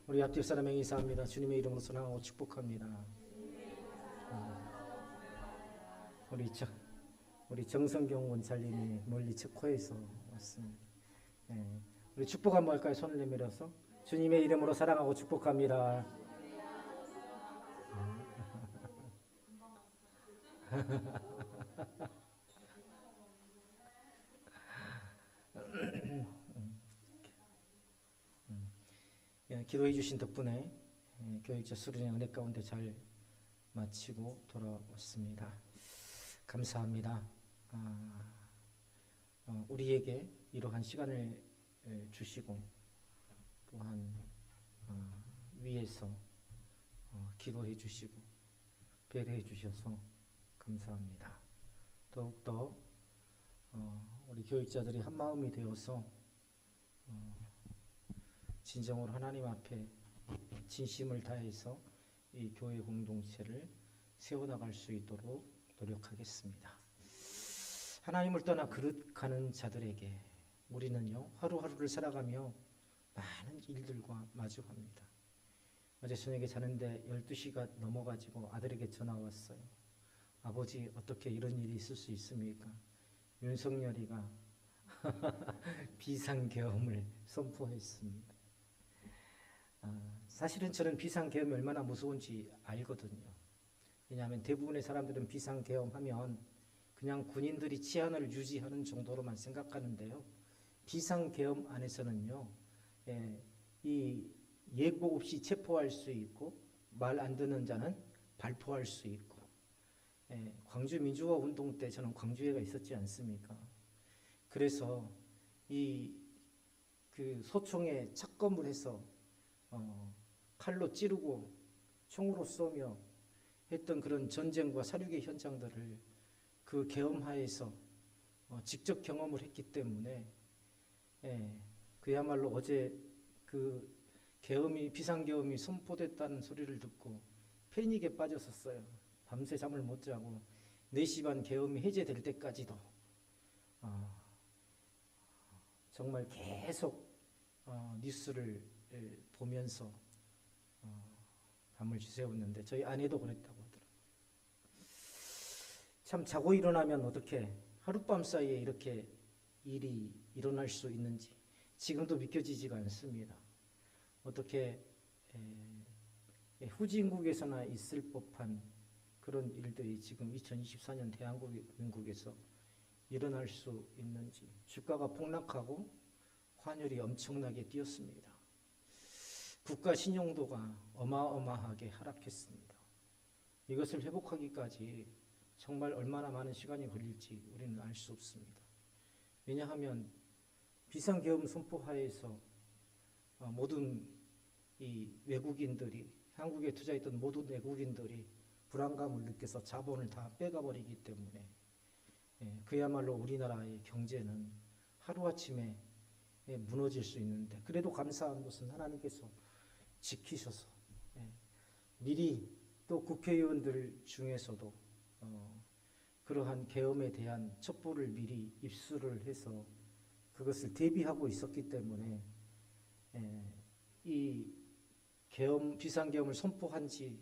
우리 앞뒤 사람에 인사합니다. 주님의 이름으로 선하고 축복합니다. 우리 정, 우리 정성경 원장님이 멀리 체코에서 왔습니다. 네. 우리 축복 한번 할까요? 손을 내밀어서 주님의 이름으로 사랑하고 축복합니다. 기도해 주신 덕분에 교육자 수련의 은혜 가운데 잘 마치고 돌아왔습니다. 감사합니다. 우리에게 이러한 시간을 주시고 또한 위에서 기도해 주시고 배려해 주셔서 감사합니다. 더욱더 우리 교육자들이 한 마음이 되어서 진정으로 하나님 앞에 진심을 다해서 이 교회 공동체를 세워나갈 수 있도록 노력하겠습니다. 하나님을 떠나 그릇가는 자들에게 우리는요 하루하루를 살아가며 많은 일들과 마주합니다. 어제 저녁에 자는데 12시가 넘어가지고 아들에게 전화 왔어요. 아버지, 어떻게 이런 일이 있을 수 있습니까? 윤석열이가 비상계엄을 선포했습니다. 사실은 저는 비상계엄이 얼마나 무서운지 알거든요. 왜냐하면 대부분의 사람들은 비상계엄하면 그냥 군인들이 치안을 유지하는 정도로만 생각하는데요. 비상계엄 안에서는요, 이 예고 없이 체포할 수 있고 말 안 듣는 자는 발포할 수 있고, 광주 민주화 운동 때 저는 광주에가 있었지 않습니까? 그래서 그 소총에 착검을 해서 칼로 찌르고 총으로 쏘며 했던 그런 전쟁과 사륙의 현장들을 그 계엄하에서 직접 경험을 했기 때문에 그야말로 어제 그 비상계엄이 선포됐다는 소리를 듣고 패닉에 빠졌었어요. 밤새 잠을 못 자고 4시 반 계엄이 해제될 때까지도 정말 계속 뉴스를 보면서 밤을 지새웠는데 저희 아내도 그랬다고 하더라고요. 참 자고 일어나면 어떻게 하룻밤 사이에 이렇게 일이 일어날 수 있는지 지금도 믿겨지지가 않습니다. 어떻게 후진국에서나 있을 법한 그런 일들이 지금 2024년 대한민국에서 일어날 수 있는지. 주가가 폭락하고 환율이 엄청나게 뛰었습니다. 국가 신용도가 어마어마하게 하락했습니다. 이것을 회복하기까지 정말 얼마나 많은 시간이 걸릴지 우리는 알 수 없습니다. 왜냐하면 비상계엄 선포하에서 모든 이 외국인들이, 한국에 투자했던 모든 외국인들이 불안감을 느껴서 자본을 다 빼가버리기 때문에 그야말로 우리나라의 경제는 하루아침에 무너질 수 있는데, 그래도 감사한 것은 하나님께서 지키셔서 미리 또 국회의원들 중에서도 그러한 계엄에 대한 첩보를 미리 입수를 해서 그것을 대비하고 있었기 때문에 이 비상계엄을 선포한 지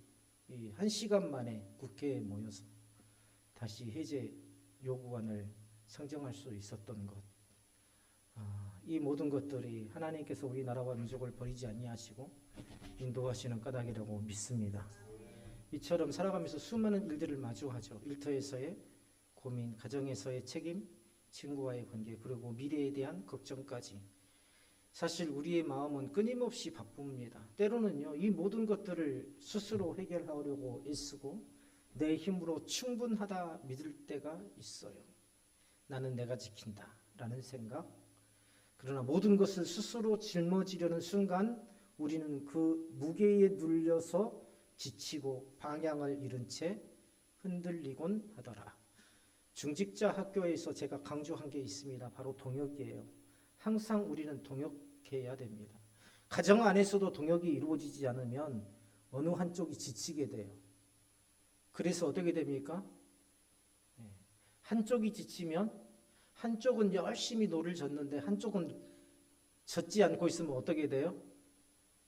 1시간 만에 국회에 모여서 다시 해제 요구안을 상정할 수 있었던 것, 이 모든 것들이 하나님께서 우리나라와 민족을 버리지 아니하시고 인도하시는 까닭이라고 믿습니다. 이처럼 살아가면서 수많은 일들을 마주하죠. 일터에서의 고민, 가정에서의 책임, 친구와의 관계, 그리고 미래에 대한 걱정까지. 사실 우리의 마음은 끊임없이 바쁩니다. 때로는요, 이 모든 것들을 스스로 해결하려고 애쓰고 내 힘으로 충분하다 믿을 때가 있어요. 나는 내가 지킨다 라는 생각. 그러나 모든 것을 스스로 짊어지려는 순간 우리는 그 무게에 눌려서 지치고 방향을 잃은 채 흔들리곤 하더라. 중직자 학교에서 제가 강조한 게 있습니다. 바로 동역이에요. 항상 우리는 동역해야 됩니다. 가정 안에서도 동역이 이루어지지 않으면 어느 한쪽이 지치게 돼요. 그래서 어떻게 됩니까? 한쪽이 지치면 한쪽은 열심히 노를 젓는데 한쪽은 젓지 않고 있으면 어떻게 돼요?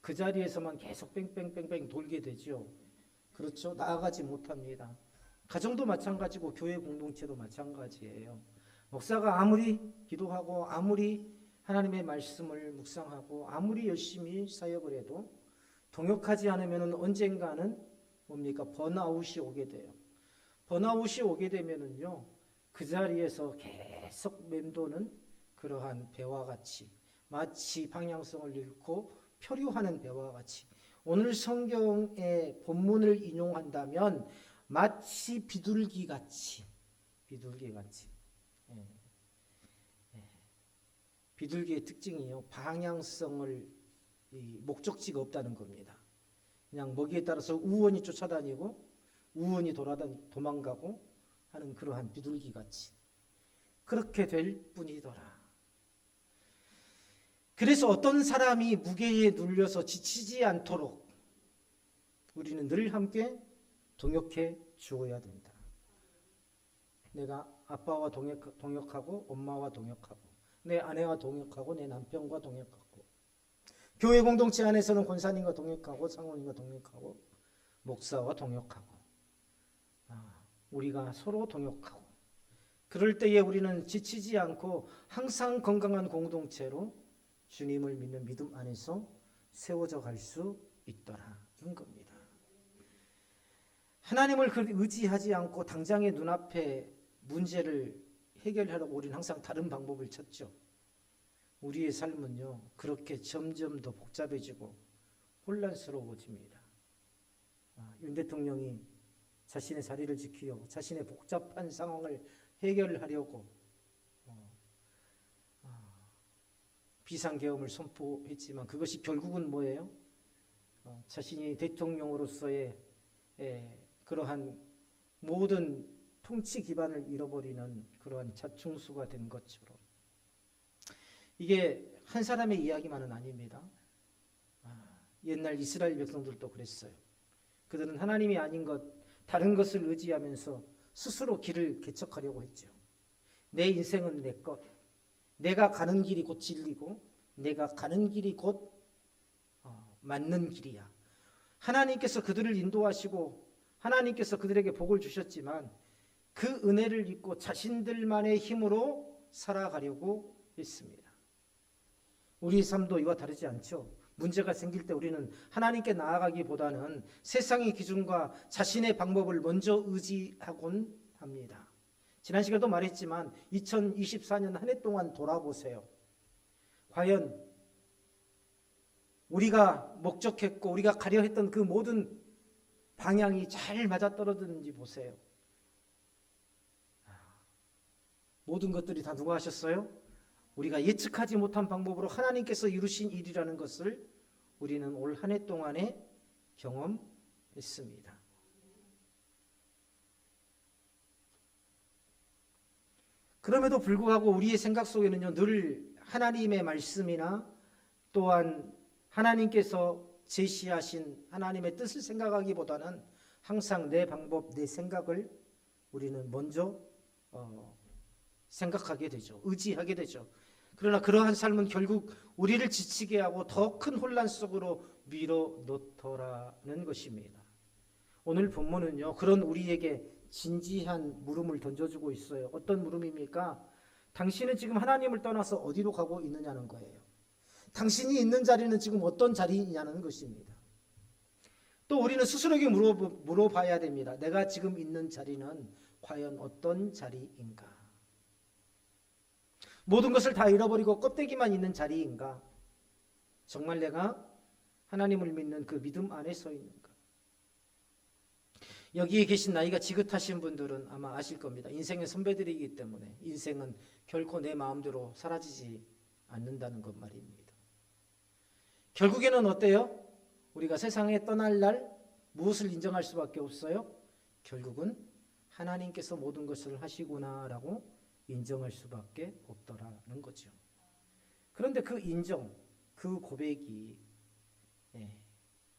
그 자리에서만 계속 뺑뺑뺑뺑 돌게 되죠. 그렇죠? 나아가지 못합니다. 가정도 마찬가지고 교회 공동체도 마찬가지예요. 목사가 아무리 기도하고 아무리 하나님의 말씀을 묵상하고 아무리 열심히 사역을 해도 동역하지 않으면 언젠가는 뭡니까? 번아웃이 오게 돼요. 번아웃이 오게 되면은요, 그 자리에서 계속 맴도는 그러한 배와 같이 마치 방향성을 잃고 표류하는 배와 같이 오늘 성경의 본문을 인용한다면 마치 비둘기 같이 예. 비둘기의 특징이요, 방향성을 목적지가 없다는 겁니다. 그냥 먹이에 따라서 우원히 쫓아다니고 우원히 도망가고 하는 그러한 비둘기 같이 그렇게 될 뿐이더라. 그래서 어떤 사람이 무게에 눌려서 지치지 않도록 우리는 늘 함께 동역해 주어야 된다. 내가 아빠와 동역하고 엄마와 동역하고 내 아내와 동역하고 내 남편과 동역하고 교회 공동체 안에서는 권사님과 동역하고 상원님과 동역하고 목사와 동역하고 우리가 서로 동역하고 그럴 때에 우리는 지치지 않고 항상 건강한 공동체로 주님을 믿는 믿음 안에서 세워져 갈 수 있더라는 겁니다. 하나님을 의지하지 않고 당장의 눈앞에 문제를 해결하려고 우리는 항상 다른 방법을 찾죠. 우리의 삶은요, 그렇게 점점 더 복잡해지고 혼란스러워집니다. 윤 대통령이 자신의 자리를 지키려고 자신의 복잡한 상황을 해결하려고 비상계엄을 선포했지만 그것이 결국은 뭐예요? 자신이 대통령으로서의 그러한 모든 통치 기반을 잃어버리는 그러한 자충수가 된 것처럼 이게 한 사람의 이야기만은 아닙니다. 옛날 이스라엘 백성들도 그랬어요. 그들은 하나님이 아닌 것, 다른 것을 의지하면서 스스로 길을 개척하려고 했죠. 내 인생은 내 것, 내가 가는 길이 곧 진리고 내가 가는 길이 곧 맞는 길이야. 하나님께서 그들을 인도하시고 하나님께서 그들에게 복을 주셨지만 그 은혜를 잊고 자신들만의 힘으로 살아가려고 했습니다. 우리의 삶도 이와 다르지 않죠. 문제가 생길 때 우리는 하나님께 나아가기보다는 세상의 기준과 자신의 방법을 먼저 의지하곤 합니다. 지난 시간에도 말했지만 2024년 한 해 동안 돌아보세요. 과연 우리가 목적했고 우리가 가려 했던 그 모든 방향이 잘 맞아떨어지는지 보세요. 모든 것들이 다 누가 하셨어요? 우리가 예측하지 못한 방법으로 하나님께서 이루신 일이라는 것을 우리는 올 한 해 동안에 경험했습니다. 그럼에도 불구하고 우리의 생각 속에는요, 늘 하나님의 말씀이나 또한 하나님께서 제시하신 하나님의 뜻을 생각하기보다는 항상 내 방법, 내 생각을 우리는 먼저 생각하게 되죠. 의지하게 되죠. 그러나 그러한 삶은 결국 우리를 지치게 하고 더 큰 혼란 속으로 밀어넣더라는 것입니다. 오늘 본문은요, 그런 우리에게 진지한 물음을 던져주고 있어요. 어떤 물음입니까? 당신은 지금 하나님을 떠나서 어디로 가고 있느냐는 거예요. 당신이 있는 자리는 지금 어떤 자리냐는 것입니다. 또 우리는 스스로에게 물어봐야 됩니다. 내가 지금 있는 자리는 과연 어떤 자리인가? 모든 것을 다 잃어버리고 껍데기만 있는 자리인가? 정말 내가 하나님을 믿는 그 믿음 안에 서 있는가? 여기에 계신 나이가 지긋하신 분들은 아마 아실 겁니다. 인생의 선배들이기 때문에 인생은 결코 내 마음대로 사라지지 않는다는 것 말입니다. 결국에는 어때요? 우리가 세상에 떠날 날 무엇을 인정할 수밖에 없어요? 결국은 하나님께서 모든 것을 하시구나라고 인정할 수밖에 없더라는 거죠. 그런데 그 인정, 그 고백이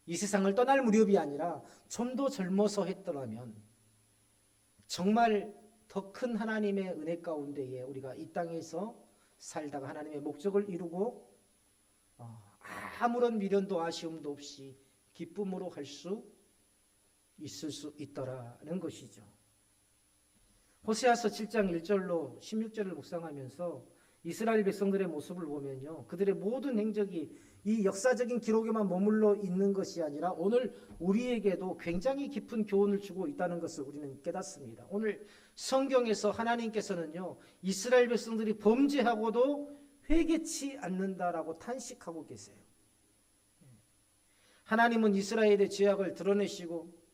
이 세상을 떠날 무렵이 아니라 좀 더 젊어서 했더라면 정말 더 큰 하나님의 은혜 가운데에 우리가 이 땅에서 살다가 하나님의 목적을 이루고 아무런 미련도 아쉬움도 없이 기쁨으로 할 수 있을 수 있더라는 것이죠. 호세아서 7장 1절로 16절을 묵상하면서 이스라엘 백성들의 모습을 보면요, 그들의 모든 행적이 이 역사적인 기록에만 머물러 있는 것이 아니라 오늘 우리에게도 굉장히 깊은 교훈을 주고 있다는 것을 우리는 깨닫습니다. 오늘 성경에서 하나님께서는요, 이스라엘 백성들이 범죄하고도 회개치 않는다라고 탄식하고 계세요. 하나님은 이스라엘의 죄악을 드러내시고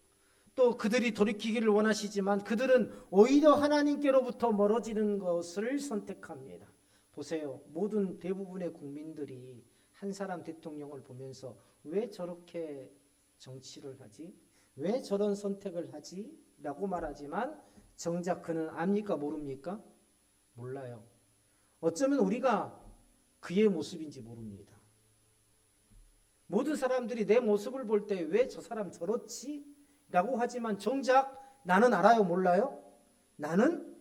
또 그들이 돌이키기를 원하시지만 그들은 오히려 하나님께로부터 멀어지는 것을 선택합니다. 보세요. 모든 대부분의 국민들이 한 사람 대통령을 보면서 왜 저렇게 정치를 하지? 왜 저런 선택을 하지? 라고 말하지만 정작 그는 압니까? 모릅니까? 몰라요. 어쩌면 우리가 그의 모습인지 모릅니다. 모든 사람들이 내 모습을 볼 때 왜 저 사람 저렇지? 라고 하지만 정작 나는 알아요? 몰라요? 나는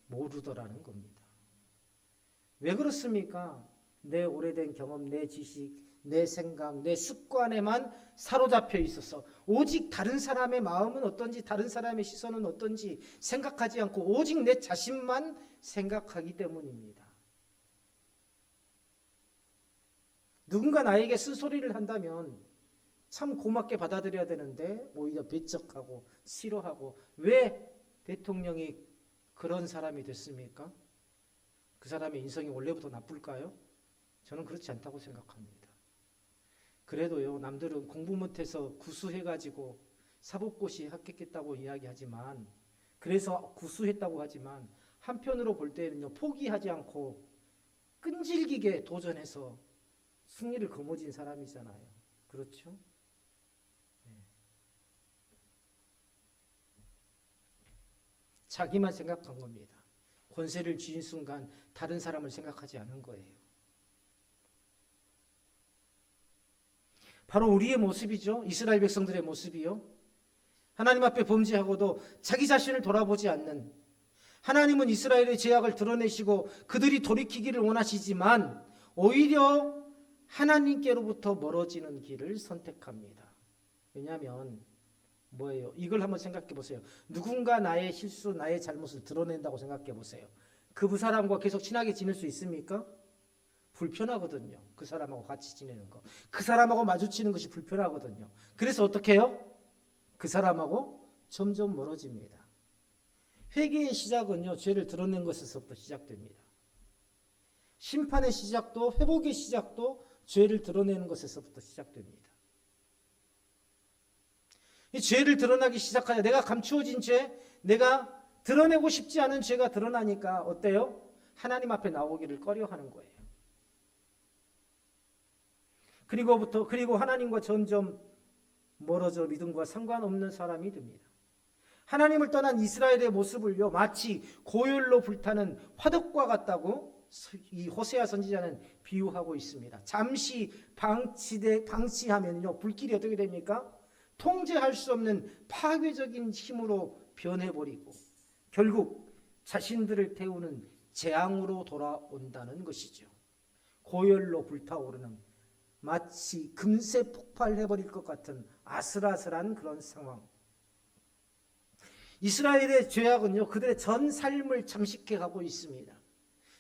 모르더라는 겁니다. 왜 그렇습니까? 내 오래된 경험, 내 지식, 내 생각, 내 습관에만 사로잡혀 있어서 오직 다른 사람의 마음은 어떤지, 다른 사람의 시선은 어떤지 생각하지 않고 오직 내 자신만 생각하기 때문입니다. 누군가 나에게 쓴소리를 한다면 참 고맙게 받아들여야 되는데 오히려 배척하고 싫어하고, 왜 대통령이 그런 사람이 됐습니까? 그 사람의 인성이 원래부터 나쁠까요? 저는 그렇지 않다고 생각합니다. 그래도요, 남들은 공부 못해서 구수해가지고 사법고시 합격했다고 이야기하지만, 그래서 구수했다고 하지만 한편으로 볼 때는요, 포기하지 않고 끈질기게 도전해서 승리를 거머쥔 사람이잖아요. 그렇죠? 자기만 생각한 겁니다. 권세를 쥐인 순간 다른 사람을 생각하지 않은 거예요. 바로 우리의 모습이죠. 이스라엘 백성들의 모습이요. 하나님 앞에 범죄하고도 자기 자신을 돌아보지 않는, 하나님은 이스라엘의 죄악을 드러내시고 그들이 돌이키기를 원하시지만 오히려 하나님께로부터 멀어지는 길을 선택합니다. 왜냐하면 뭐예요? 이걸 한번 생각해 보세요. 누군가 나의 실수, 나의 잘못을 드러낸다고 생각해 보세요. 그 사람과 계속 친하게 지낼 수 있습니까? 불편하거든요. 그 사람하고 같이 지내는 거. 그 사람하고 마주치는 것이 불편하거든요. 그래서 어떻게 해요? 그 사람하고 점점 멀어집니다. 회개의 시작은요, 죄를 드러낸 것에서부터 시작됩니다. 심판의 시작도, 회복의 시작도 죄를 드러내는 것에서부터 시작됩니다. 이 죄를 드러나기 시작하자 내가 감추어진 죄, 내가 드러내고 싶지 않은 죄가 드러나니까 어때요? 하나님 앞에 나오기를 꺼려하는 거예요. 그리고 하나님과 점점 멀어져 믿음과 상관없는 사람이 됩니다. 하나님을 떠난 이스라엘의 모습을요, 마치 고열로 불타는 화덕과 같다고 이 호세아 선지자는 비유하고 있습니다. 잠시 방치하면요, 불길이 어떻게 됩니까? 통제할 수 없는 파괴적인 힘으로 변해버리고 결국 자신들을 태우는 재앙으로 돌아온다는 것이죠. 고열로 불타오르는, 마치 금세 폭발해버릴 것 같은 아슬아슬한 그런 상황. 이스라엘의 죄악은요, 그들의 전 삶을 잠식해 가고 있습니다.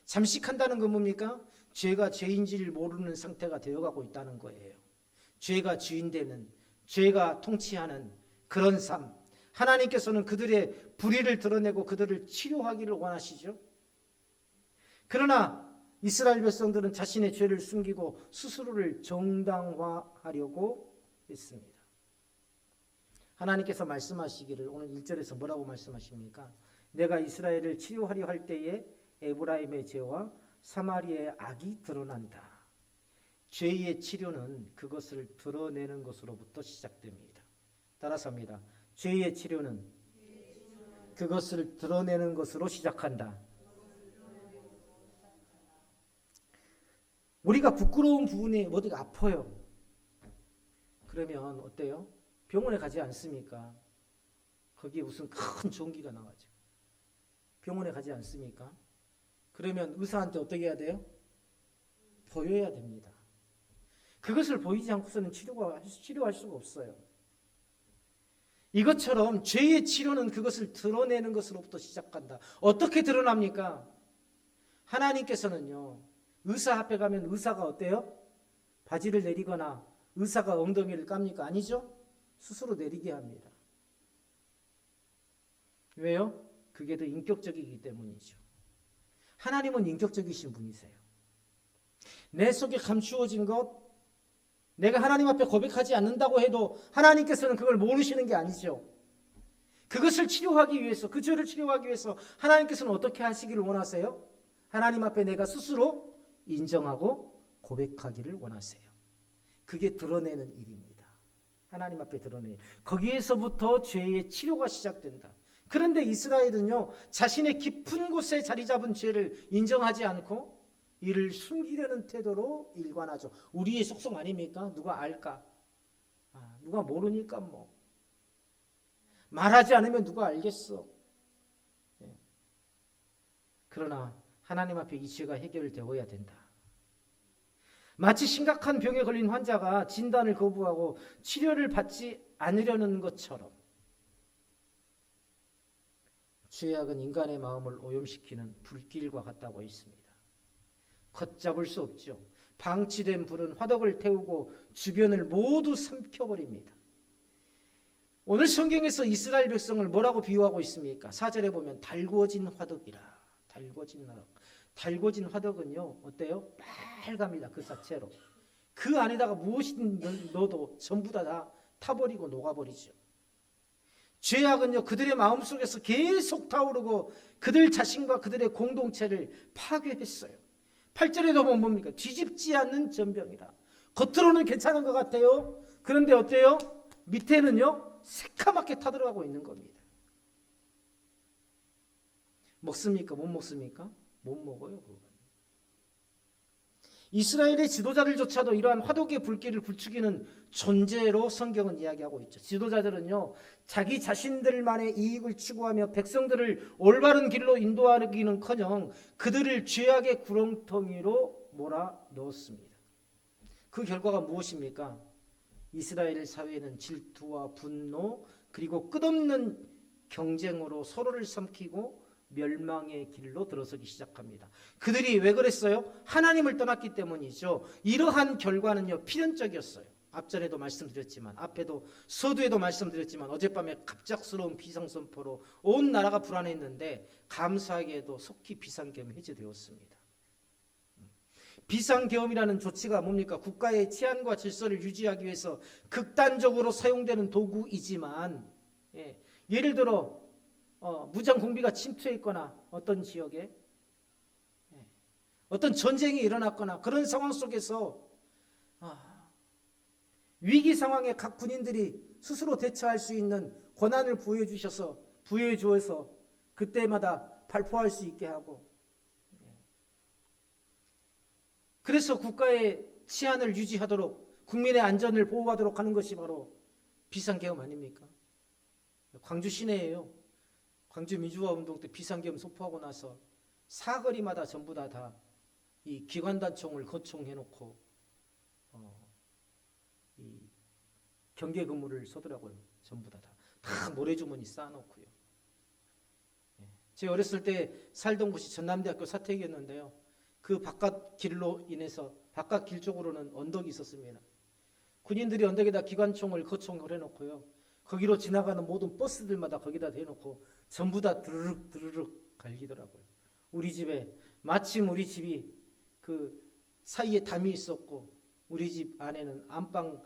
잠식한다는 건 뭡니까? 죄가 죄인지를 모르는 상태가 되어가고 있다는 거예요. 죄가 주인되는, 죄가 통치하는 그런 삶. 하나님께서는 그들의 불의를 드러내고 그들을 치료하기를 원하시죠. 그러나 이스라엘 백성들은 자신의 죄를 숨기고 스스로를 정당화하려고 했습니다. 하나님께서 말씀하시기를, 오늘 1절에서 뭐라고 말씀하십니까? 내가 이스라엘을 치료하려 할 때에 에브라임의 죄와 사마리아의 악이 드러난다. 죄의 치료는 그것을 드러내는 것으로부터 시작됩니다. 따라서 합니다. 죄의 치료는 그것을 드러내는 것으로 시작한다. 우리가 부끄러운 부분이 어디가 아파요. 그러면 어때요? 병원에 가지 않습니까? 거기에 무슨 큰 종기가 나와죠. 병원에 가지 않습니까? 그러면 의사한테 어떻게 해야 돼요? 보여야 됩니다. 그것을 보이지 않고서는 치료할 수가 없어요. 이것처럼 죄의 치료는 그것을 드러내는 것으로부터 시작한다. 어떻게 드러납니까? 하나님께서는요, 의사 앞에 가면 의사가 어때요? 바지를 내리거나 의사가 엉덩이를 깝니까? 아니죠? 스스로 내리게 합니다. 왜요? 그게 더 인격적이기 때문이죠. 하나님은 인격적이신 분이세요. 내 속에 감추어진 것, 내가 하나님 앞에 고백하지 않는다고 해도 하나님께서는 그걸 모르시는 게 아니죠. 그것을 치료하기 위해서, 그 죄를 치료하기 위해서 하나님께서는 어떻게 하시기를 원하세요? 하나님 앞에 내가 스스로 인정하고 고백하기를 원하세요. 그게 드러내는 일입니다. 하나님 앞에 드러내요. 거기에서부터 죄의 치료가 시작된다. 그런데 이스라엘은요, 자신의 깊은 곳에 자리 잡은 죄를 인정하지 않고 이를 숨기려는 태도로 일관하죠. 우리의 속성 아닙니까? 누가 알까? 누가 모르니까 뭐. 말하지 않으면 누가 알겠어. 그러나 하나님 앞에 이 죄가 해결되어야 된다. 마치 심각한 병에 걸린 환자가 진단을 거부하고 치료를 받지 않으려는 것처럼 죄악은 인간의 마음을 오염시키는 불길과 같다고 했습니다. 걷잡을 수 없죠. 방치된 불은 화덕을 태우고 주변을 모두 삼켜버립니다. 오늘 성경에서 이스라엘 백성을 뭐라고 비유하고 있습니까? 4절에 보면 달궈진 화덕이라. 달궈진 화덕. 달궈진 화덕은요, 어때요? 빨갑니다. 그 자체로. 그 안에다가 무엇이 넣어도 전부 다 타버리고 녹아버리죠. 죄악은요, 그들의 마음속에서 계속 타오르고 그들 자신과 그들의 공동체를 파괴했어요. 8절에도 보면 뭡니까? 뒤집지 않는 전병이라. 겉으로는 괜찮은 것 같아요. 그런데 어때요? 밑에는요, 새카맣게 타들어가고 있는 겁니다. 먹습니까? 못 먹습니까? 못 먹어요. 그건. 이스라엘의 지도자들조차도 이러한 화독의 불길을 부추기는 존재로 성경은 이야기하고 있죠. 지도자들은요, 자기 자신들만의 이익을 추구하며 백성들을 올바른 길로 인도하기는커녕 그들을 죄악의 구렁텅이로 몰아넣었습니다. 그 결과가 무엇입니까? 이스라엘 사회는 질투와 분노 그리고 끝없는 경쟁으로 서로를 삼키고 멸망의 길로 들어서기 시작합니다. 그들이 왜 그랬어요? 하나님을 떠났기 때문이죠. 이러한 결과는요, 필연적이었어요. 앞전에도 말씀드렸지만, 앞에도 서두에도 말씀드렸지만, 어젯밤에 갑작스러운 비상선포로 온 나라가 불안했는데 감사하게도 속히 비상계엄이 해제되었습니다. 비상계엄이라는 조치가 뭡니까? 국가의 치안과 질서를 유지하기 위해서 극단적으로 사용되는 도구이지만, 예를 들어 무장 공비가 침투했거나 어떤 지역에 어떤 전쟁이 일어났거나 그런 상황 속에서 위기 상황에 각 군인들이 스스로 대처할 수 있는 권한을 부여해 주어서 그때마다 발포할 수 있게 하고, 그래서 국가의 치안을 유지하도록 국민의 안전을 보호하도록 하는 것이 바로 비상계엄 아닙니까? 광주 시내에요. 광주 민주화 운동 때 비상계엄 선포하고 나서 사거리마다 전부 다 이 기관단총을 거총해놓고 이 경계 근무를 서더라고요. 전부 다 모래주머니 쌓아놓고요. 제 어렸을 때 살던 곳이 전남대학교 사택이었는데요. 그 바깥 길로 인해서 바깥 길 쪽으로는 언덕이 있었습니다. 군인들이 언덕에다 기관총을 거총을 해놓고요. 거기로 지나가는 모든 버스들마다 거기다 대놓고 전부 다 드르륵 갈기더라고요. 마침 우리 집이 그 사이에 담이 있었고 우리 집 안에는 안방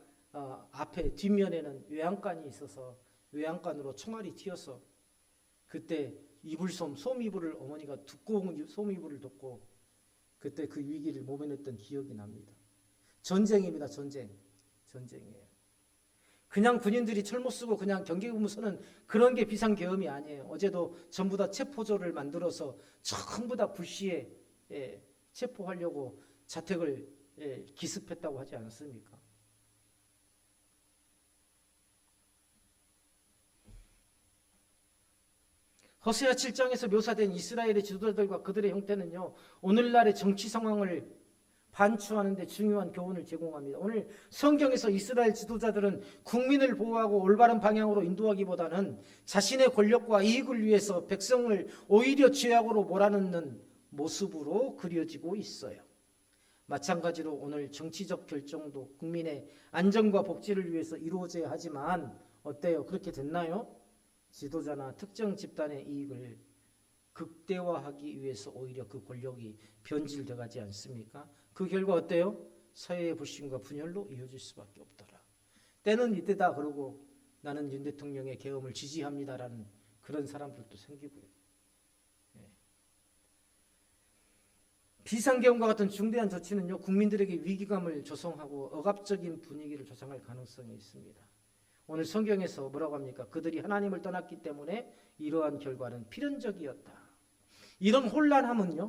앞에 뒷면에는 외양간이 있어서 외양간으로 총알이 튀어서 그때 솜이불을 어머니가 두꺼운 솜이불을 덮고 그때 그 위기를 모면했던 기억이 납니다. 전쟁입니다. 전쟁이에요. 그냥 군인들이 철모 쓰고 그냥 경계근무 서는 그런 게 비상계엄이 아니에요. 어제도 전부 다 체포조를 만들어서 전부 다 불시에 체포하려고 자택을 기습했다고 하지 않았습니까? 호세아 7장에서 묘사된 이스라엘의 지도자들과 그들의 형태는요, 오늘날의 정치 상황을 반추하는 데 중요한 교훈을 제공합니다. 오늘 성경에서 이스라엘 지도자들은 국민을 보호하고 올바른 방향으로 인도하기보다는 자신의 권력과 이익을 위해서 백성을 오히려 죄악으로 몰아넣는 모습으로 그려지고 있어요. 마찬가지로 오늘 정치적 결정도 국민의 안전과 복지를 위해서 이루어져야 하지만 어때요? 그렇게 됐나요? 지도자나 특정 집단의 이익을 극대화하기 위해서 오히려 그 권력이 변질돼 가지 않습니까? 그 결과 어때요? 사회의 불신과 분열로 이어질 수밖에 없더라. 때는 이때다 그러고 나는 윤 대통령의 계엄을 지지합니다라는 그런 사람들도 생기고요. 비상계엄과 같은 중대한 조치는요, 국민들에게 위기감을 조성하고 억압적인 분위기를 조성할 가능성이 있습니다. 오늘 성경에서 뭐라고 합니까? 그들이 하나님을 떠났기 때문에 이러한 결과는 필연적이었다. 이런 혼란함은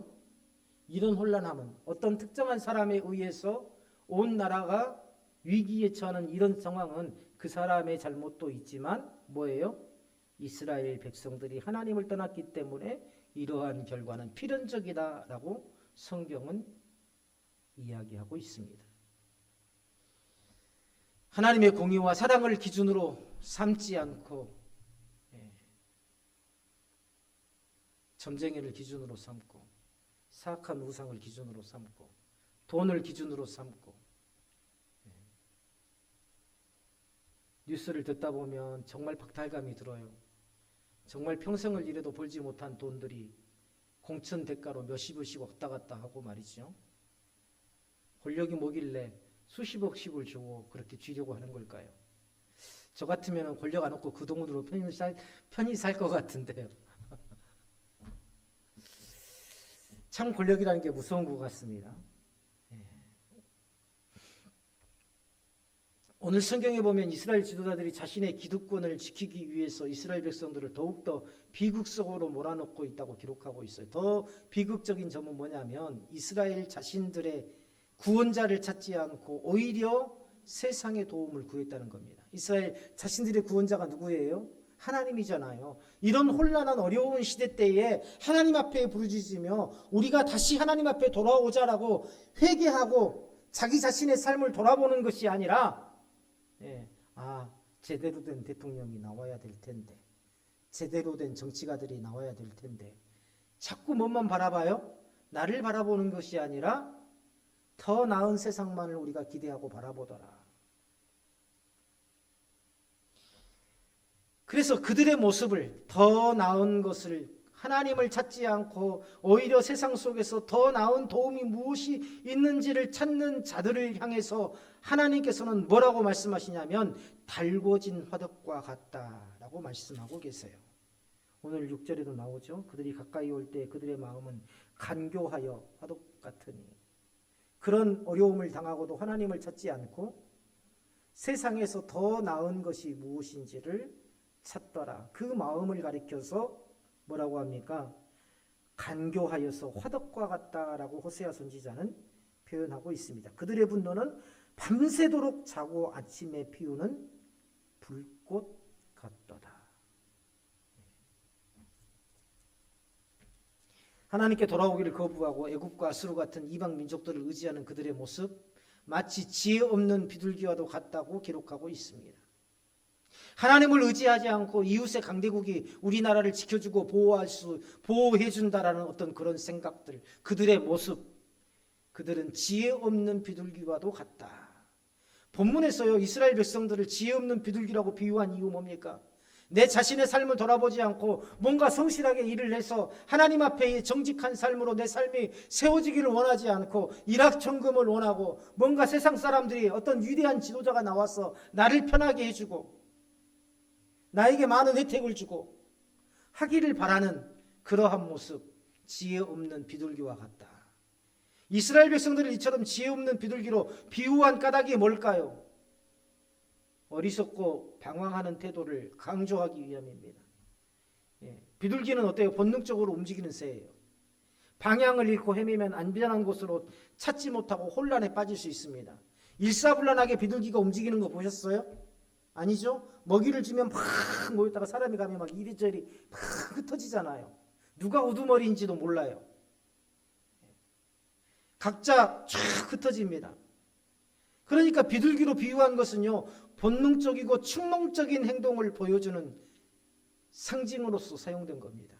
어떤 특정한 사람에 의해서 온 나라가 위기에 처하는 이런 상황은 그 사람의 잘못도 있지만 뭐예요? 이스라엘 백성들이 하나님을 떠났기 때문에 이러한 결과는 필연적이다라고 성경은 이야기하고 있습니다. 하나님의 공의와 사랑을 기준으로 삼지 않고 점쟁이를 기준으로 삼고 사악한 우상을 기준으로 삼고 돈을 기준으로 삼고 뉴스를 듣다 보면 정말 박탈감이 들어요. 정말 평생을 일해도 벌지 못한 돈들이 공천 대가로 몇십억씩 왔다 갔다 하고 말이죠. 권력이 뭐길래 수십억씩을 주고 그렇게 쥐려고 하는 걸까요? 저 같으면 권력 안 얻고 그 돈으로 편히 살 것 같은데요. 참 권력이라는 게 무서운 것 같습니다. 오늘 성경에 보면 이스라엘 지도자들이 자신의 기득권을 지키기 위해서 이스라엘 백성들을 더욱더 비극 속으로 몰아넣고 있다고 기록하고 있어요. 더 비극적인 점은 뭐냐면 이스라엘 자신들의 구원자를 찾지 않고 오히려 세상의 도움을 구했다는 겁니다. 이스라엘 자신들의 구원자가 누구예요? 하나님이잖아요. 이런 혼란한 어려운 시대 때에 하나님 앞에 부르짖으며 우리가 다시 하나님 앞에 돌아오자라고 회개하고 자기 자신의 삶을 돌아보는 것이 아니라 제대로 된 대통령이 나와야 될 텐데, 제대로 된 정치가들이 나와야 될 텐데 자꾸 뭐만 바라봐요? 나를 바라보는 것이 아니라 더 나은 세상만을 우리가 기대하고 바라보더라. 그래서 그들의 모습을 더 나은 것을 하나님을 찾지 않고 오히려 세상 속에서 더 나은 도움이 무엇이 있는지를 찾는 자들을 향해서 하나님께서는 뭐라고 말씀하시냐면 달궈진 화덕과 같다라고 말씀하고 계세요. 오늘 6절에도 나오죠. 그들이 가까이 올 때 그들의 마음은 간교하여 화덕 같으니. 그런 어려움을 당하고도 하나님을 찾지 않고 세상에서 더 나은 것이 무엇인지를 찾더라. 그 마음을 가리켜서 뭐라고 합니까? 간교하여서 화덕과 같다라고 호세아 선지자는 표현하고 있습니다. 그들의 분노는 밤새도록 자고 아침에 피우는 불꽃 같도다. 하나님께 돌아오기를 거부하고 애굽과 아수르 같은 이방 민족들을 의지하는 그들의 모습, 마치 지혜 없는 비둘기와도 같다고 기록하고 있습니다. 하나님을 의지하지 않고 이웃의 강대국이 우리나라를 지켜주고 보호해준다라는 어떤 그런 생각들, 그들의 모습, 그들은 지혜 없는 비둘기와도 같다. 본문에서요, 이스라엘 백성들을 지혜 없는 비둘기라고 비유한 이유 뭡니까? 내 자신의 삶을 돌아보지 않고 뭔가 성실하게 일을 해서 하나님 앞에 정직한 삶으로 내 삶이 세워지기를 원하지 않고 일확천금을 원하고 뭔가 세상 사람들이 어떤 위대한 지도자가 나와서 나를 편하게 해주고 나에게 많은 혜택을 주고 하기를 바라는 그러한 모습, 지혜 없는 비둘기와 같다. 이스라엘 백성들을 이처럼 지혜 없는 비둘기로 비유한 까닭이 뭘까요? 어리석고 방황하는 태도를 강조하기 위함입니다. 비둘기는 어때요? 본능적으로 움직이는 새예요. 방향을 잃고 헤매면 안전한 곳으로 찾지 못하고 혼란에 빠질 수 있습니다. 일사불란하게 비둘기가 움직이는 거 보셨어요? 아니죠? 먹이를 주면 막 모였다가 사람이 가면 막 이리저리 막 흩어지잖아요. 누가 우두머리인지도 몰라요. 각자 쫙 흩어집니다. 그러니까 비둘기로 비유한 것은요, 본능적이고 충동적인 행동을 보여주는 상징으로서 사용된 겁니다.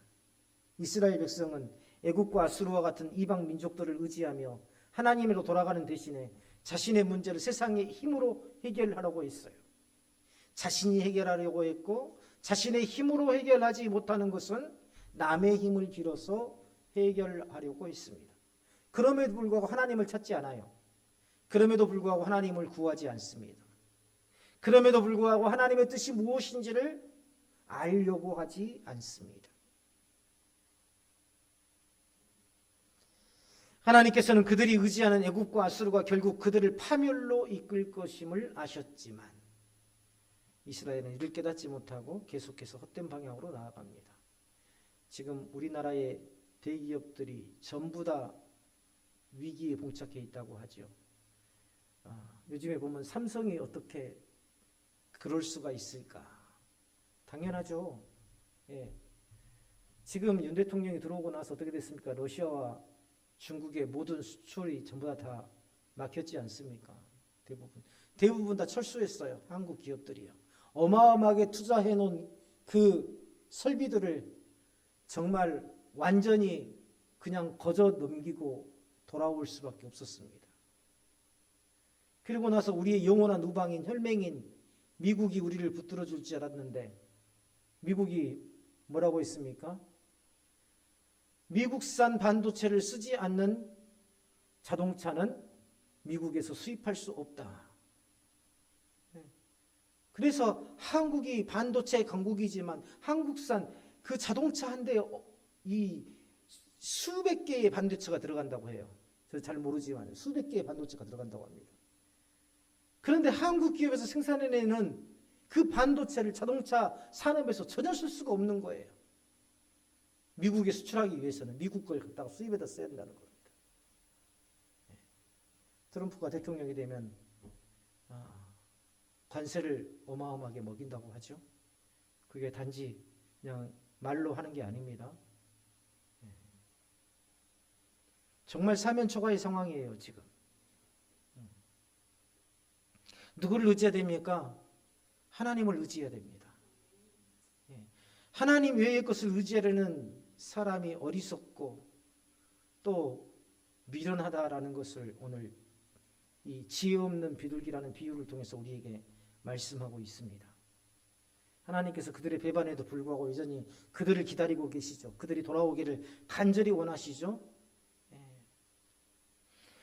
이스라엘 백성은 애국과 아수르와 같은 이방 민족들을 의지하며 하나님으로 돌아가는 대신에 자신의 문제를 세상의 힘으로 해결하려고 했어요. 자신이 해결하려고 했고, 자신의 힘으로 해결하지 못하는 것은 남의 힘을 빌어서 해결하려고 했습니다. 그럼에도 불구하고 하나님을 찾지 않아요. 그럼에도 불구하고 하나님을 구하지 않습니다. 그럼에도 불구하고 하나님의 뜻이 무엇인지를 알려고 하지 않습니다. 하나님께서는 그들이 의지하는 애굽과 아수르가 결국 그들을 파멸로 이끌 것임을 아셨지만 이스라엘은 이를 깨닫지 못하고 계속해서 헛된 방향으로 나아갑니다. 지금 우리나라의 대기업들이 전부 다 위기에 봉착해 있다고 하죠. 요즘에 보면 삼성이 어떻게 그럴 수가 있을까? 당연하죠. 예. 지금 윤 대통령이 들어오고 나서 어떻게 됐습니까? 러시아와 중국의 모든 수출이 전부 다 막혔지 않습니까? 대부분 다 철수했어요. 한국 기업들이요. 어마어마하게 투자해 놓은 그 설비들을 정말 완전히 그냥 거저 넘기고 돌아올 수밖에 없었습니다. 그리고 나서 우리의 영원한 우방인 혈맹인 미국이 우리를 붙들어 줄 줄 알았는데 미국이 뭐라고 했습니까? 미국산 반도체를 쓰지 않는 자동차는 미국에서 수입할 수 없다. 그래서 한국이 반도체 강국이지만 한국산 그 자동차 한 대에 이 수백 개의 반도체가 들어간다고 해요. 저 잘 모르지만 수백 개의 반도체가 들어간다고 합니다. 그런데 한국 기업에서 생산해내는 그 반도체를 자동차 산업에서 전혀 쓸 수가 없는 거예요. 미국에 수출하기 위해서는 미국 걸 갖다가 수입에다 써야 된다는 겁니다. 트럼프가 대통령이 되면 관세를 어마어마하게 먹인다고 하죠. 그게 단지 그냥 말로 하는 게 아닙니다. 정말 사면초가의 상황이에요, 지금. 누구를 의지해야 됩니까? 하나님을 의지해야 됩니다. 하나님 외의 것을 의지하려는 사람이 어리석고 또 미련하다라는 것을 오늘 이 지혜 없는 비둘기라는 비유를 통해서 우리에게 말씀하고 있습니다. 하나님께서 그들의 배반에도 불구하고 여전히 그들을 기다리고 계시죠. 그들이 돌아오기를 간절히 원하시죠.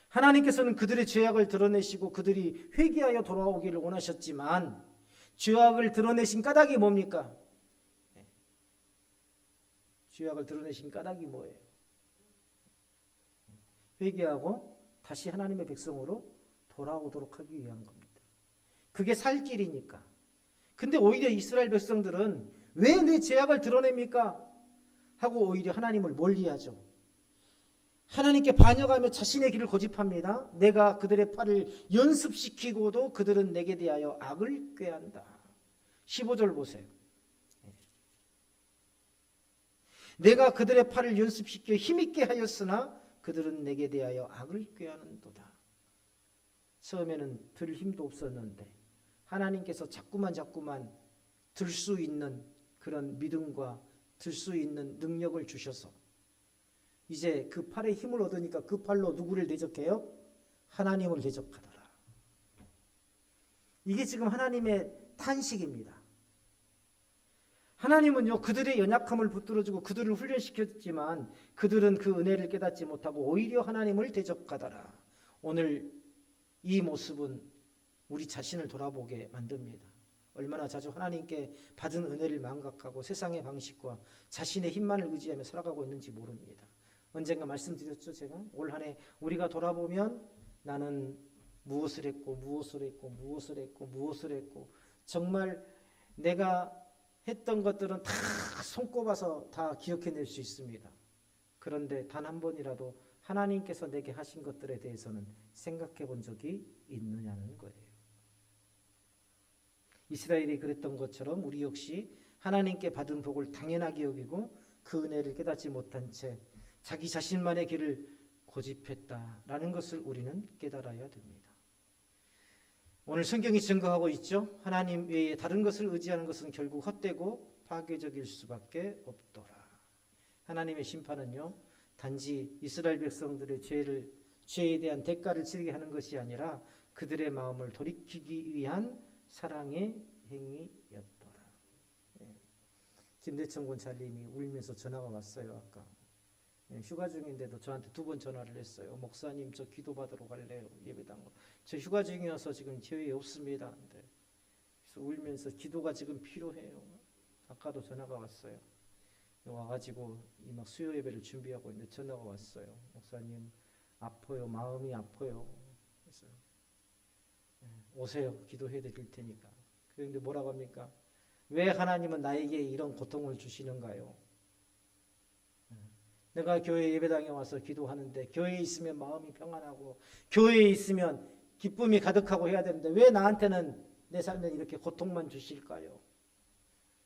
하나님께서는 그들의 죄악을 드러내시고 그들이 회개하여 돌아오기를 원하셨지만 죄악을 드러내신 까닭이 뭡니까? 죄악을 드러내신 까닭이 뭐예요? 회개하고 다시 하나님의 백성으로 돌아오도록 하기 위한 겁니다. 그게 살 길이니까. 근데 오히려 이스라엘 백성들은 왜 내 죄악을 드러냅니까? 하고 오히려 하나님을 멀리하죠. 하나님께 반역하며 자신의 길을 고집합니다. 내가 그들의 팔을 연습시키고도 그들은 내게 대하여 악을 꾀한다. 15절 보세요. 내가 그들의 팔을 연습시켜 힘있게 하였으나 그들은 내게 대하여 악을 꾀하는도다. 처음에는 들 힘도 없었는데 하나님께서 자꾸만 들 수 있는 그런 믿음과 들 수 있는 능력을 주셔서 이제 그 팔에 힘을 얻으니까 그 팔로 누구를 대적해요? 하나님을 대적하더라. 이게 지금 하나님의 탄식입니다. 하나님은요, 그들의 연약함을 붙들어주고 그들을 훈련시켰지만 그들은 그 은혜를 깨닫지 못하고 오히려 하나님을 대적하더라. 오늘 이 모습은 우리 자신을 돌아보게 만듭니다. 얼마나 자주 하나님께 받은 은혜를 망각하고 세상의 방식과 자신의 힘만을 의지하며 살아가고 있는지 모릅니다. 언젠가 말씀드렸죠, 제가. 올 한 해 우리가 돌아보면 나는 무엇을 했고 정말 내가 했던 것들은 다 손꼽아서 다 기억해낼 수 있습니다. 그런데 단 한 번이라도 하나님께서 내게 하신 것들에 대해서는 생각해 본 적이 있느냐는 거예요. 이스라엘이 그랬던 것처럼 우리 역시 하나님께 받은 복을 당연하게 여기고 그 은혜를 깨닫지 못한 채 자기 자신만의 길을 고집했다라는 것을 우리는 깨달아야 됩니다. 오늘 성경이 증거하고 있죠. 하나님 외에 다른 것을 의지하는 것은 결국 헛되고 파괴적일 수밖에 없더라. 하나님의 심판은요, 단지 이스라엘 백성들의 죄에 대한 대가를 치르게 하는 것이 아니라 그들의 마음을 돌이키기 위한 사랑의 행위였더라. 김대천 권사님이 울면서 전화가 왔어요. 아까 휴가 중인데도 저한테 2번 전화를 했어요. 목사님, 저 기도받으러 갈래요. 예배당으로. 저 휴가 중이어서 지금 기회에 없습니다. 그래서 울면서 기도가 지금 필요해요. 아까도 전화가 왔어요. 와가지고 막 수요 예배를 준비하고 있는데 전화가 왔어요. 목사님, 아파요. 마음이 아파요. 그래서 오세요. 기도해 드릴 테니까. 그런데 뭐라고 합니까? 왜 하나님은 나에게 이런 고통을 주시는가요? 내가 교회 예배당에 와서 기도하는데 교회에 있으면 마음이 평안하고 교회에 있으면 기쁨이 가득하고 해야 되는데 왜 나한테는 내 삶에 이렇게 고통만 주실까요?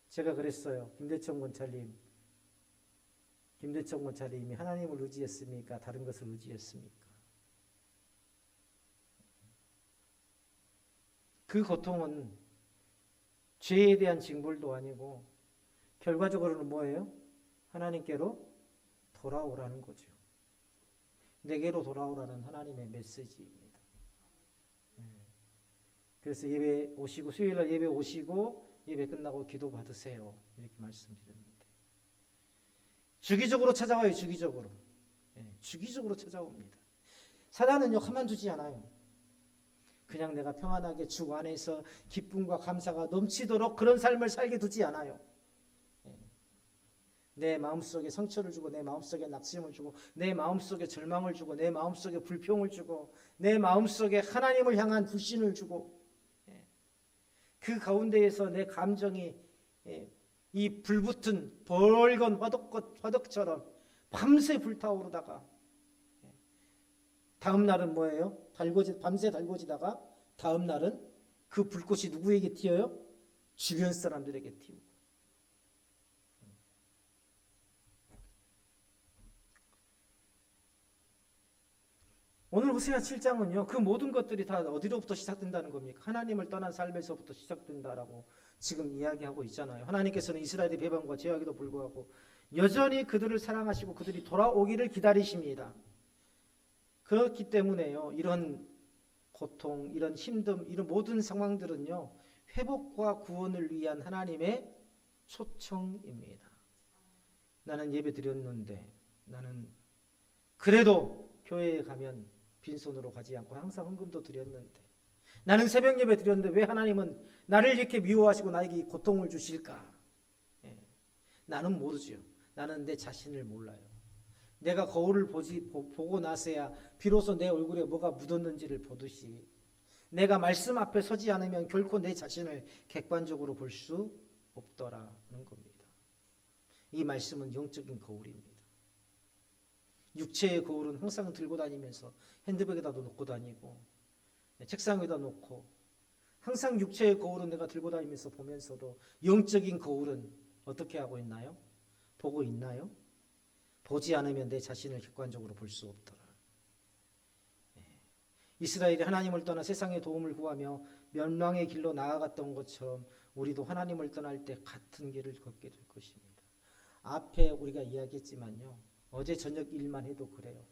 제가 그랬어요. 김대천 권사님이 하나님을 의지했습니까? 다른 것을 의지했습니까? 그 고통은 죄에 대한 징벌도 아니고 결과적으로는 뭐예요? 하나님께로 돌아오라는 거죠. 내게로 돌아오라는 하나님의 메시지입니다. 그래서 예배 오시고 수요일날 예배 오시고 예배 끝나고 기도 받으세요. 이렇게 말씀드렸는데 주기적으로 찾아와요. 주기적으로. 주기적으로 찾아옵니다. 사단은요 가만두지 않아요. 그냥 내가 평안하게 주 안에서 기쁨과 감사가 넘치도록 그런 삶을 살게 두지 않아요. 내 마음속에 상처를 주고 내 마음속에 낙심을 주고 내 마음속에 절망을 주고 내 마음속에 불평을 주고 내 마음속에 하나님을 향한 불신을 주고 그 가운데에서 내 감정이 이 불붙은 벌건 화덕처럼 밤새 불타오르다가 다음 날은 뭐예요? 밤새 달궈지다가 다음 날은 그 불꽃이 누구에게 튀어요? 주변 사람들에게 튀고. 오늘 호세아 7장은요. 그 모든 것들이 다 어디로부터 시작된다는 겁니까? 하나님을 떠난 삶에서부터 시작된다라고 지금 이야기하고 있잖아요. 하나님께서는 이스라엘의 배반과 죄악에도 불구하고 여전히 그들을 사랑하시고 그들이 돌아오기를 기다리십니다. 그렇기 때문에요. 이런 고통, 이런 힘듦, 이런 모든 상황들은요. 회복과 구원을 위한 하나님의 초청입니다. 나는 예배 드렸는데 나는 그래도 교회에 가면 빈손으로 가지 않고 항상 헌금도 드렸는데 나는 새벽 예배 드렸는데 왜 하나님은 나를 이렇게 미워하시고 나에게 이 고통을 주실까? 나는 모르죠. 나는 내 자신을 몰라요. 내가 거울을 보고 나서야 비로소 내 얼굴에 뭐가 묻었는지를 보듯이 내가 말씀 앞에 서지 않으면 결코 내 자신을 객관적으로 볼 수 없더라는 겁니다. 이 말씀은 영적인 거울입니다. 육체의 거울은 항상 들고 다니면서 핸드백에다 놓고 다니고 책상 위에다 놓고 항상 육체의 거울은 내가 들고 다니면서 보면서도 영적인 거울은 어떻게 하고 있나요? 보고 있나요? 보지 않으면 내 자신을 객관적으로 볼 수 없더라. 이스라엘이 하나님을 떠나 세상의 도움을 구하며 멸망의 길로 나아갔던 것처럼 우리도 하나님을 떠날 때 같은 길을 걷게 될 것입니다. 앞에 우리가 이야기했지만요. 어제 저녁 일만 해도 그래요.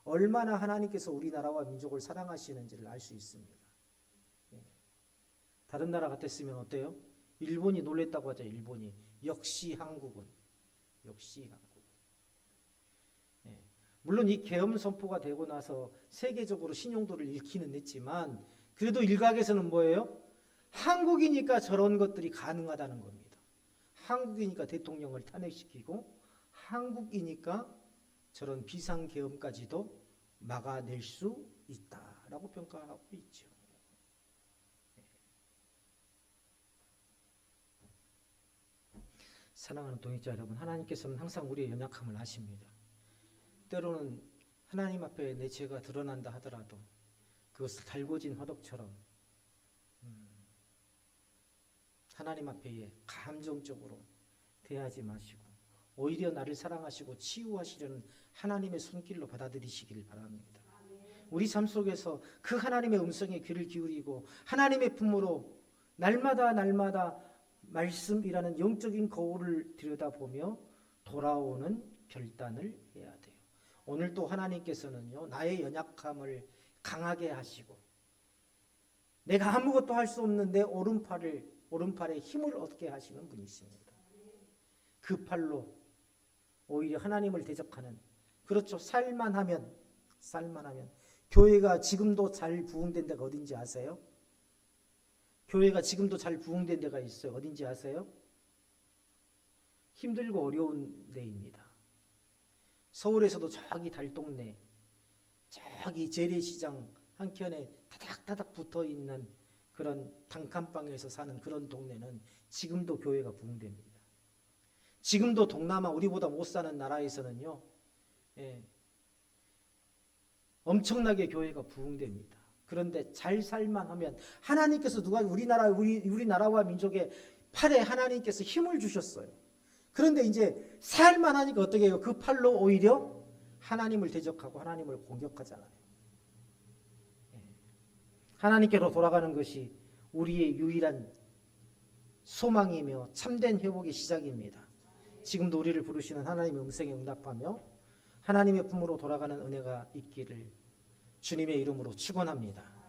얼마나 하나님께서 우리나라와 민족을 사랑하시는지를 알 수 있습니다. 다른 나라 같았으면 어때요? 일본이 놀랬다고 하죠. 일본이. 역시 한국은. 물론 이 계엄 선포가 되고 나서 세계적으로 신용도를 잃기는 했지만 그래도 일각에서는 뭐예요? 한국이니까 저런 것들이 가능하다는 겁니다. 한국이니까 대통령을 탄핵시키고 한국이니까 저런 비상계엄까지도 막아낼 수 있다라고 평가하고 있죠. 사랑하는 동역자 여러분, 하나님께서는 항상 우리의 연약함을 아십니다. 때로는 하나님 앞에 내 죄가 드러난다 하더라도 그것을 달궈진 화덕처럼 하나님 앞에 감정적으로 대하지 마시고 오히려 나를 사랑하시고 치유하시려는 하나님의 손길로 받아들이시기를 바랍니다. 우리 삶 속에서 그 하나님의 음성에 귀를 기울이고 하나님의 품으로 날마다 말씀이라는 영적인 거울을 들여다보며 돌아오는 결단을 해야 돼요. 오늘 또 하나님께서는요, 나의 연약함을 강하게 하시고 내가 아무것도 할 수 없는 내 오른팔에 힘을 얻게 하시는 분이십니다. 그 팔로 오히려 하나님을 대적하는, 그렇죠, 살만하면 교회가 지금도 잘 부흥된 데가 어딘지 아세요? 교회가 지금도 잘 부흥된 데가 있어요. 어딘지 아세요? 힘들고 어려운 데입니다. 서울에서도 저기 달동네, 저기 재래시장 한켠에 다닥다닥 붙어있는 그런 단칸방에서 사는 그런 동네는 지금도 교회가 부흥됩니다. 지금도 동남아 우리보다 못 사는 나라에서는요, 엄청나게 교회가 부흥됩니다. 그런데 잘 살만 하면 하나님께서 우리나라와 민족의 팔에 하나님께서 힘을 주셨어요. 그런데 이제 살만 하니까 어떻게 해요? 그 팔로 오히려 하나님을 대적하고 하나님을 공격하잖아요. 하나님께로 돌아가는 것이 우리의 유일한 소망이며 참된 회복의 시작입니다. 지금도 우리를 부르시는 하나님의 음성에 응답하며 하나님의 품으로 돌아가는 은혜가 있기를 주님의 이름으로 축원합니다.